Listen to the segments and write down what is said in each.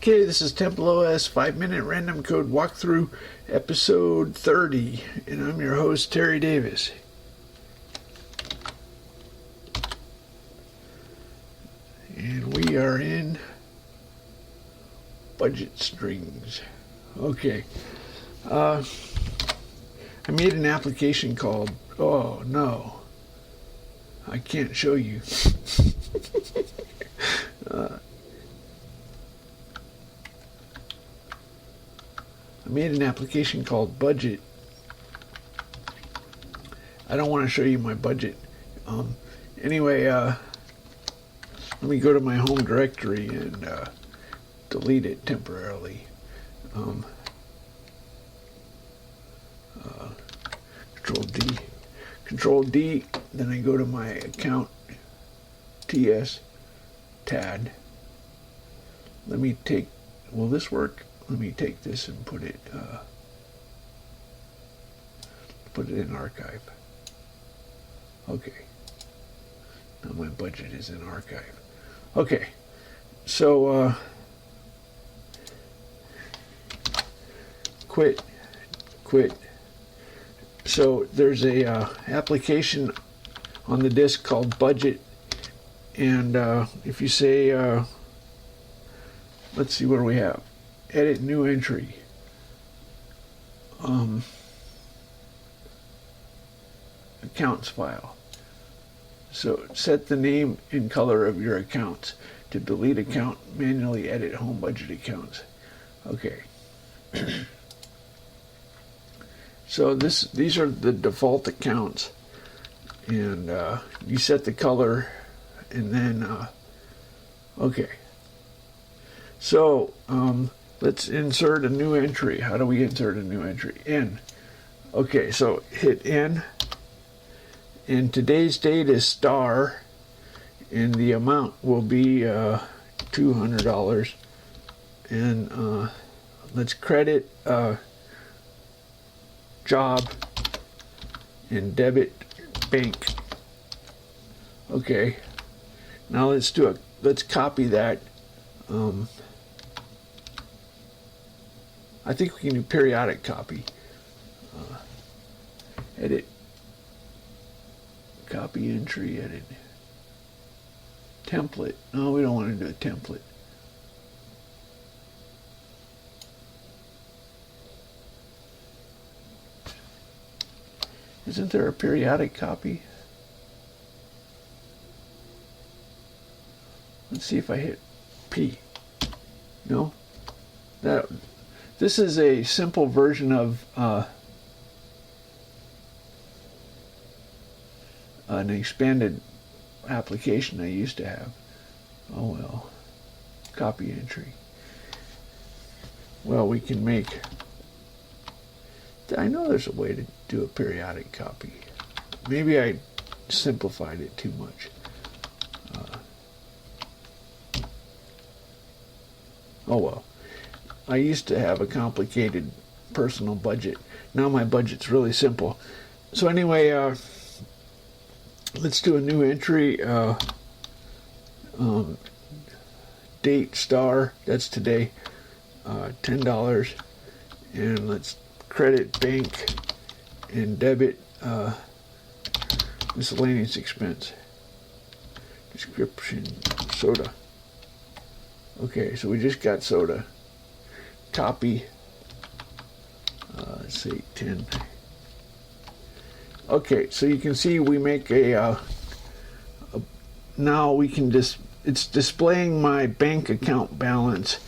Okay, this is TempleOS 5-minute random code walkthrough, episode 30, and I'm your host, Terry Davis. And we are in budget strings. Okay. I made an application called, oh no, I can't show you. I made an application called Budget. I don't want to show you my budget. Anyway, let me go to my home directory and delete it temporarily. Control D, then I go to my account, TS, TAD. Let me take, will this work? Let me take this and put it in archive. Okay. Now my budget is in archive. Okay. So quit. So there's a application on the disk called Budget, and if you say let's see, what do we have? Edit new entry. Accounts file. So set the name and color of your accounts. To delete account, manually edit home budget accounts. Okay. So these are the default accounts, and you set the color, and then okay. So let's insert a new entry. How do we insert a new entry? In. Okay, so hit in. And today's date is star, and the amount will be $200. And let's credit job and debit bank. Okay. Now let's copy that. I think we can do periodic copy. Edit. Copy entry, edit. Template. No, we don't want to do a template. Isn't there a periodic copy? Let's see if I hit P. No? This is a simple version of an expanded application I used to have. Oh well. Copy entry. Well, we can make... I know there's a way to do a periodic copy. Maybe I simplified it too much. Oh well. I used to have a complicated personal budget. Now my budget's really simple. So anyway, let's do a new entry. Date star, that's today, $10. And let's credit bank and debit miscellaneous expense. Description, soda. Okay, so we just got soda. Copy. Let's say 10. Okay, so you can see we make now we can it's displaying my bank account balance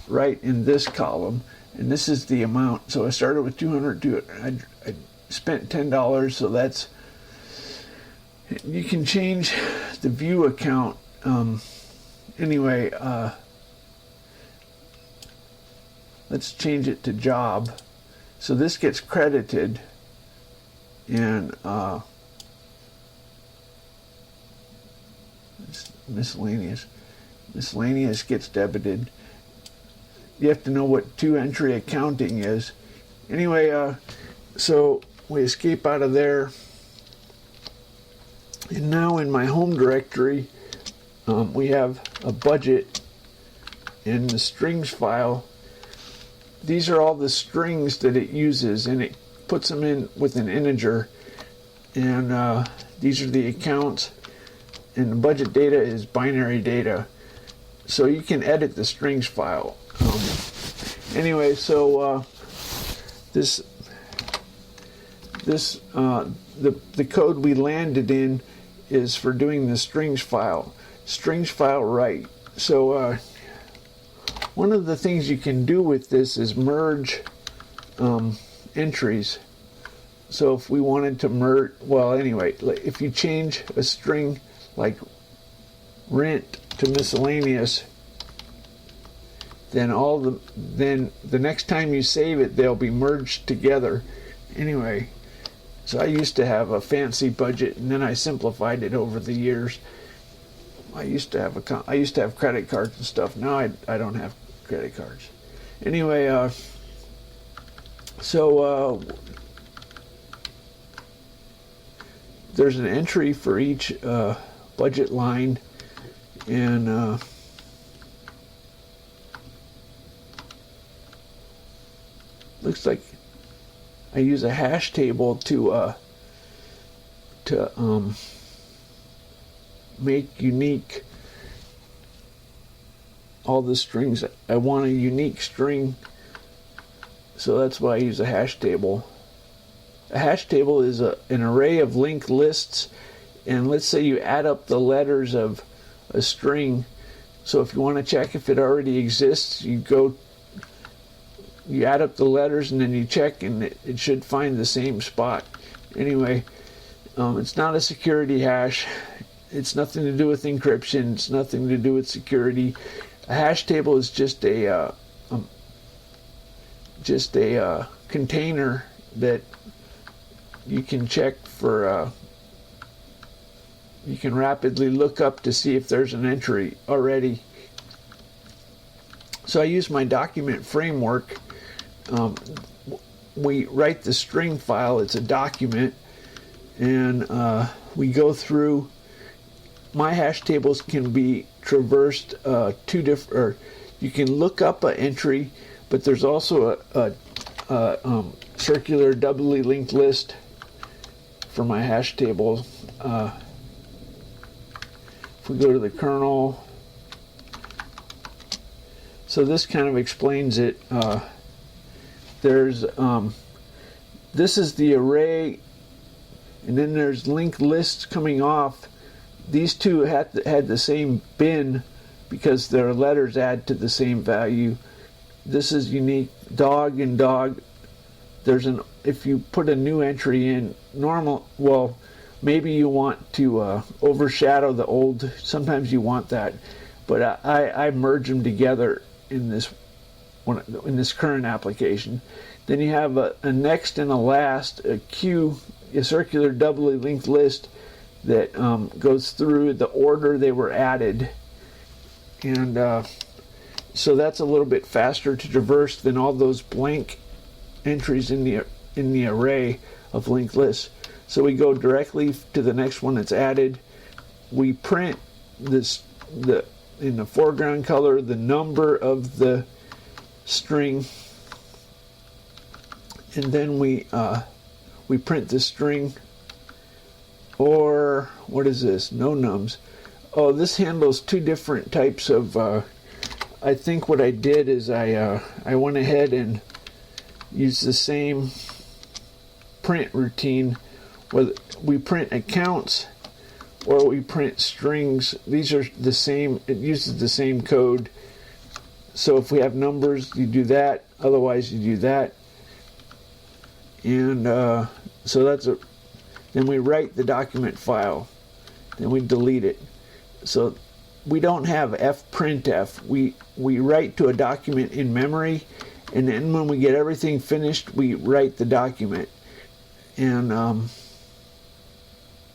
right in this column, and this is the amount. So I started with $200. I spent $10, so that's. You can change the view account. Anyway, let's change it to job. So this gets credited, and it's miscellaneous. Miscellaneous gets debited. You have to know what two-entry accounting is. Anyway, so we escape out of there. And now in my home directory, we have a budget, in the strings file, these are all the strings that it uses, and it puts them in with an integer. And these are the accounts, and the budget data is binary data. So you can edit the strings file. Anyway, so the code we landed in is for doing the strings file write. So one of the things you can do with this is merge entries. So if we wanted to merge, well, anyway, if you change a string like rent to miscellaneous, then the next time you save it, they'll be merged together. Anyway, so I used to have a fancy budget, and then I simplified it over the years. I used to have credit cards and stuff. Now I don't have credit cards. Anyway, so there's an entry for each budget line, and looks like I use a hash table to make unique all the strings. I want a unique string, so that's why I use a hash table. A hash table is an array of linked lists, and let's say you add up the letters of a string. So if you want to check if it already exists, you add up the letters and then you check, and it should find the same spot. Anyway, it's not a security hash. It's nothing to do with encryption. It's nothing to do with security. A hash table is just a container that you can check for. You can rapidly look up to see if there's an entry already. So I use my document framework. We write the string file. It's a document, and we go through. My hash tables can be traversed you can look up an entry, but there's also a circular doubly linked list for my hash table. If we go to the kernel, so this kind of explains it. There's this is the array, and then there's linked lists coming off. These two had the same bin because their letters add to the same value. This is unique. Dog and dog. If you put a new entry in, maybe you want to overshadow the old. Sometimes you want that, but I merge them together in this current application. Then you have a next and a last, a queue, a circular doubly linked list that goes through the order they were added, and so that's a little bit faster to traverse than all those blank entries in the array of linked lists. So we go directly to the next one that's added. We print in the foreground color the number of the string, and then we print the string. Or what is this? No nums. Oh, this handles two different types of. I think what I did is I went ahead and used the same print routine, whether we print accounts or we print strings. These are the same. It uses the same code. So if we have numbers, you do that. Otherwise, you do that. And so that's a. Then we write the document file. Then we delete it. So we don't have fprintf. We write to a document in memory, and then when we get everything finished, we write the document. And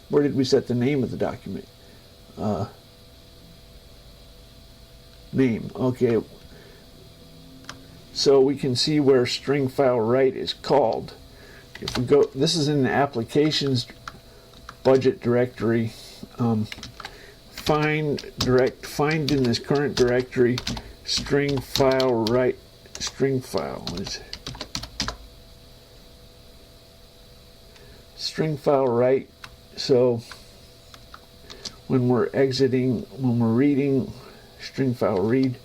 where did we set the name of the document? Name. Okay. So we can see where string file write is called. If we go, this is in the applications budget directory. Find in this current directory. string file write. String file is string file write. So when we're reading, string file read,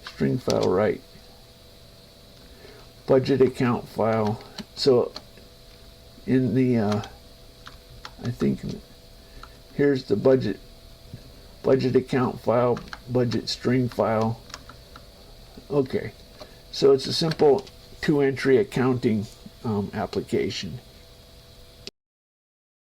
string file write, budget account file. So in the I think here's the budget account file, budget string file. Okay, so it's a simple 2-entry accounting application.